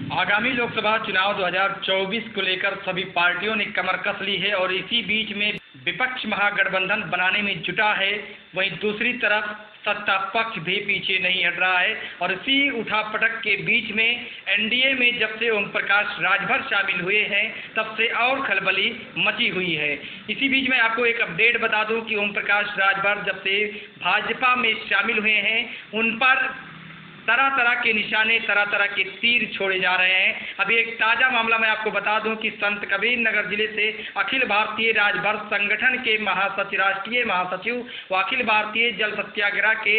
आगामी लोकसभा चुनाव 2024 को लेकर सभी पार्टियों ने कमर कस ली है और इसी बीच में विपक्ष महागठबंधन बनाने में जुटा है। वहीं दूसरी तरफ सत्ता पक्ष भी पीछे नहीं हट रहा है और इसी उठापटक के बीच में एनडीए में जब से ओम प्रकाश राजभर शामिल हुए हैं तब से और खलबली मची हुई है। इसी बीच में आपको एक अपडेट बता दूं कि ओम प्रकाश राजभर जब से भाजपा में शामिल हुए हैं उन पर तरह तरह के निशाने, तरह तरह के तीर छोड़े जा रहे हैं। अभी एक ताज़ा मामला मैं आपको बता दूं कि संत कबीर नगर जिले से अखिल भारतीय राजभर संगठन के राष्ट्रीय महासचिव व अखिल भारतीय जल सत्याग्रह के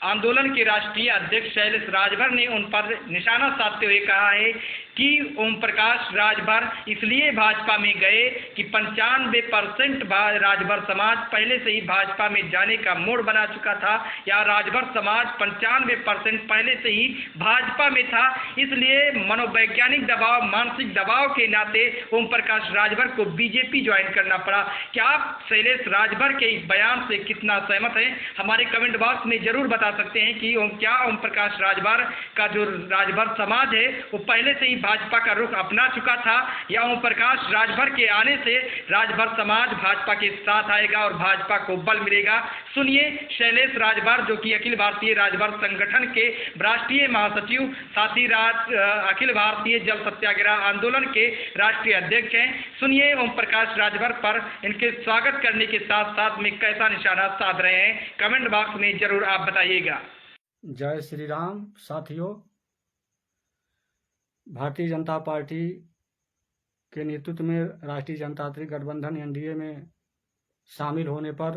आंदोलन के राष्ट्रीय अध्यक्ष शैलेश राजभर ने उन पर निशाना साधते हुए कहा है कि ओम प्रकाश राजभर इसलिए भाजपा में गए कि 95% राजभर समाज पहले से ही भाजपा में जाने का मोड़ बना चुका था, या राजभर समाज 95% पहले से ही भाजपा में था। इसलिए मनोवैज्ञानिक दबाव, मानसिक दबाव के नाते ओम प्रकाश राजभर को बीजेपी ज्वाइन करना पड़ा। क्या आप शैलेश राजभर के इस बयान से कितना सहमत हैं? हमारे कमेंट बॉक्स में जरूर बता सकते हैं कि क्या ओम प्रकाश राजभर का जो राजभर समाज है वो पहले से ही भाजपा का रुख अपना चुका था, या ओम प्रकाश राजभर के आने से राजभर समाज भाजपा के साथ आएगा और भाजपा को बल मिलेगा। सुनिए शैलेश राजभर, जो कि अखिल भारतीय राजभर संगठन के राष्ट्रीय महासचिव, साथ ही अखिल भारतीय जल सत्याग्रह आंदोलन के राष्ट्रीय अध्यक्ष हैं। सुनिए ओम प्रकाश राजभर पर इनके स्वागत करने के साथ साथ में कैसा निशाना साध रहे हैं, कमेंट बॉक्स में जरूर आप बताइएगा। जय श्री राम। साथियों, भारतीय जनता पार्टी के नेतृत्व में राष्ट्रीय जनतांत्रिक गठबंधन एनडीए में शामिल होने पर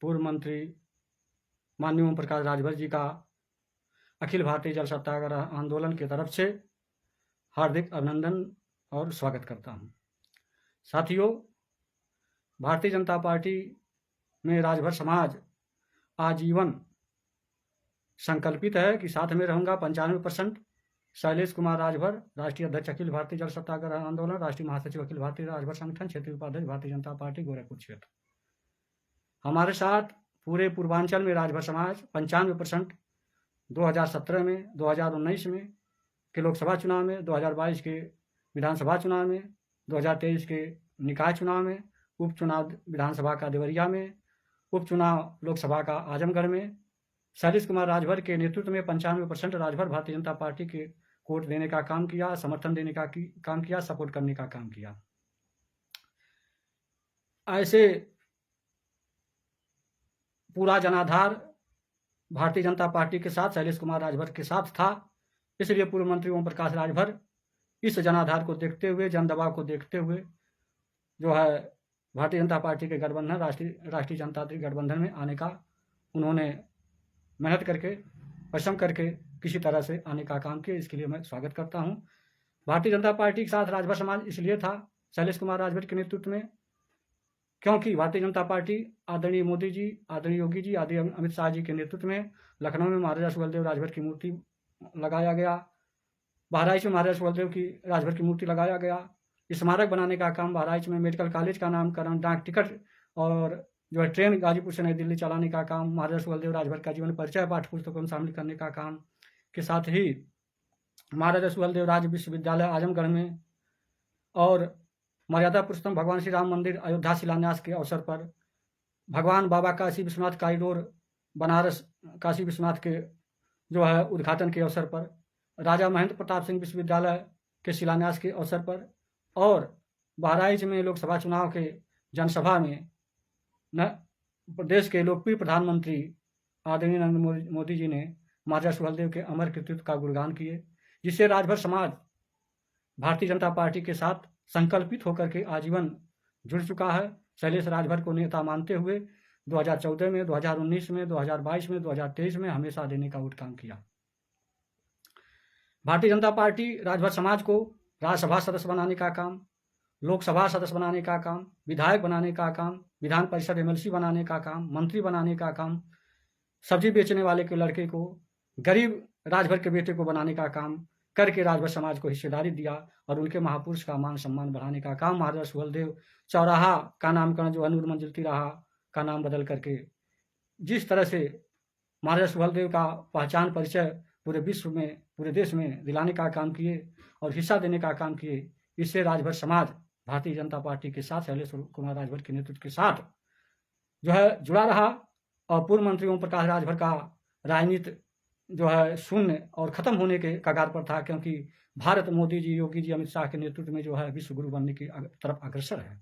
पूर्व मंत्री माननीय ओम प्रकाश राजभर जी का अखिल भारतीय जल सत्याग्रह आंदोलन की तरफ से हार्दिक अभिनंदन और स्वागत करता हूं। साथियों, भारतीय जनता पार्टी में राजभर समाज आजीवन संकल्पित है कि साथ में रहूंगा। 95% शैलेश कुमार राजभर, राष्ट्रीय अध्यक्ष अखिल भारतीय जल सत्याग्रह आंदोलन, राष्ट्रीय महासचिव अखिल भारतीय राजभर संगठन, क्षेत्रीय उपाध्यक्ष भारतीय जनता पार्टी गोरखपुर क्षेत्र। हमारे साथ पूरे पूर्वांचल में राजभर समाज 95% 2017 में, 2019 में के लोकसभा चुनाव में, 2022 के विधानसभा चुनाव में, 2023 के निकाय चुनाव में, उपचुनाव विधानसभा का देवरिया में, उपचुनाव लोकसभा का आजमगढ़ में शैलेश कुमार राजभर के नेतृत्व में 95% राजभर भारतीय जनता पार्टी के वोट देने का काम किया, समर्थन देने का काम किया, सपोर्ट करने का काम किया। ऐसे पूरा जनाधार भारतीय जनता पार्टी के साथ शैलेश कुमार राजभर के साथ था। इसलिए पूर्व मंत्री ओम प्रकाश राजभर इस जनाधार को देखते हुए, जन दबाव को देखते हुए जो है भारतीय जनता पार्टी के गठबंधन राष्ट्रीय जनतांत्रिक गठबंधन में आने का उन्होंने मेहनत करके, परिश्रम करके किसी तरह से आने का काम किया। इसके लिए मैं स्वागत करता हूं। भारतीय जनता पार्टी के साथ राजभर समाज इसलिए था शैलेश कुमार राजभर के नेतृत्व में क्योंकि भारतीय जनता पार्टी आदरणीय मोदी जी, आदरणीय योगी जी, आदरणीय अमित शाह जी के नेतृत्व में लखनऊ में महाराजा सुहेलदेव राजभर की मूर्ति लगाया गया, बहराइच में महाराजा सुहेलदेव की राजभर की मूर्ति लगाया गया। स्मारक बनाने का काम, बहराइच में मेडिकल कॉलेज का नामकरण, डाक टिकट और जो है ट्रेन गाजीपुर से नई दिल्ली चलाने का काम, महाराजा सुहेलदेव राजभर का जीवन परिचय पाठ्य पुस्तकों में शामिल करने का काम के साथ ही महाराजा सुहेलदेव राज्य विश्वविद्यालय आजमगढ़ में और मर्यादा पुरुषोत्तम भगवान श्री राम मंदिर अयोध्या शिलान्यास के अवसर पर, भगवान बाबा काशी विश्वनाथ कॉरिडोर बनारस काशी विश्वनाथ के जो है उद्घाटन के अवसर पर, राजा महेंद्र प्रताप सिंह विश्वविद्यालय के शिलान्यास के अवसर पर और बहराइच में लोकसभा चुनाव के जनसभा में प्रदेश के लोकप्रिय प्रधानमंत्री आदरणीय नरेंद्र मोदी जी ने महाराजा सुहेलदेव के अमर कृतित्व का गुणगान किए, जिससे राजभर समाज भारतीय जनता पार्टी के साथ संकल्पित होकर के आजीवन जुड़ चुका है। शैलेश राजभर को नेता मानते हुए 2014 में, 2019 में, 2022 में, 2023 में हमेशा देने का वोट काम किया। भारतीय जनता पार्टी राजभर समाज को राज्यसभा सदस्य बनाने का काम, लोकसभा सदस्य बनाने का काम, विधायक बनाने का काम, विधान परिषद एमएलसी बनाने का काम, मंत्री बनाने का काम, सब्जी बेचने वाले के लड़के को, गरीब राजभर के बेटे को बनाने का काम करके राजभर समाज को हिस्सेदारी दिया और उनके महापुरुष का मान सम्मान बढ़ाने का काम महाराजा सुहेलदेव चौराहा का नामकरण जो नूर मंजिल तिराहा का नाम बदल करके जिस तरह से महाराजा सुहेलदेव का पहचान परिचय पूरे विश्व में, पूरे देश में दिलाने का काम किए और हिस्सा देने का काम किए। इससे राजभर समाज भारतीय जनता पार्टी के साथ, शैलेश कुमार राजभर के नेतृत्व के साथ जो है जुड़ा रहा और पूर्व मंत्री ओम प्रकाश राजभर का राजनीति जो है शून्य और ख़त्म होने के कगार पर था, क्योंकि भारत मोदी जी, योगी जी, अमित शाह के नेतृत्व में जो है विश्व गुरु बनने की तरफ अग्रसर है।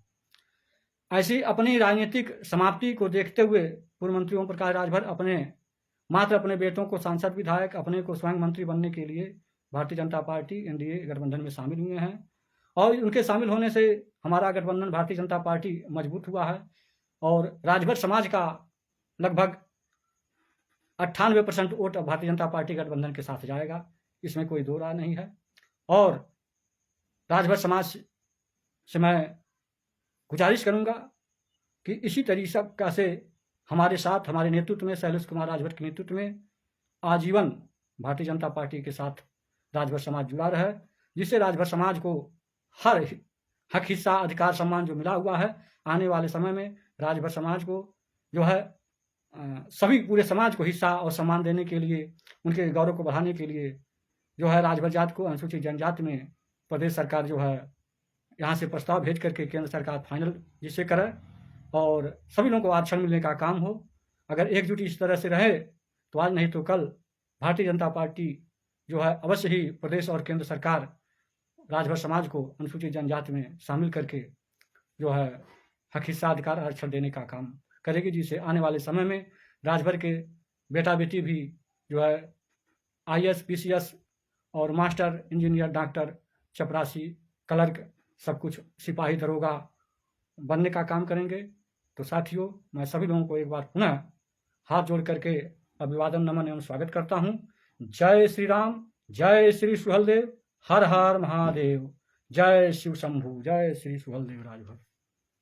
ऐसी अपनी राजनीतिक समाप्ति को देखते हुए पूर्व मंत्री ओम प्रकाश राजभर मात्र अपने बेटों को सांसद, विधायक, अपने को स्वयं मंत्री बनने के लिए भारतीय जनता पार्टी एनडीए गठबंधन में शामिल हुए हैं और उनके शामिल होने से हमारा गठबंधन भारतीय जनता पार्टी मजबूत हुआ है और राजभर समाज का लगभग 98% वोट अब भारतीय जनता पार्टी गठबंधन के साथ जाएगा, इसमें कोई दो राय नहीं है। और राजभर समाज से मैं गुजारिश करूंगा कि इसी तरीके से हमारे साथ, हमारे नेतृत्व में, शैलेश कुमार राजभर के नेतृत्व में आजीवन भारतीय जनता पार्टी के साथ राजभर समाज जुड़ा रहे, जिससे राजभर समाज को हर हक, हिस्सा, अधिकार, सम्मान जो मिला हुआ है, आने वाले समय में राजभर समाज को जो है सभी पूरे समाज को हिस्सा और सम्मान देने के लिए, उनके गौरव को बढ़ाने के लिए जो है राजभर जात को अनुसूचित जनजाति में प्रदेश सरकार जो है यहाँ से प्रस्ताव भेज करके केंद्र सरकार फाइनल जिससे करे और सभी लोगों को आरक्षण मिलने का काम हो। अगर एकजुट इस तरह से रहे तो आज नहीं तो कल भारतीय जनता पार्टी जो है अवश्य ही प्रदेश और केंद्र सरकार राजभर समाज को अनुसूचित जनजाति में शामिल करके जो है हक, हिस्सा, अधिकार, आरक्षण देने का काम करेगी, जिससे आने वाले समय में राजभर के बेटा बेटी भी जो है IAS, PCS और मास्टर, इंजीनियर, डॉक्टर, चपरासी, क्लर्क, सब कुछ सिपाही, दरोगा बनने का काम करेंगे। तो साथियों, मैं सभी लोगों को एक बार पुनः हाथ जोड़ करके अभिवादन, नमन एवं स्वागत करता हूँ। जय श्री राम, जय श्री सुहलदेव, हर हर महादेव, जय शिव शंभु, जय श्री सुहलदेव राजभर।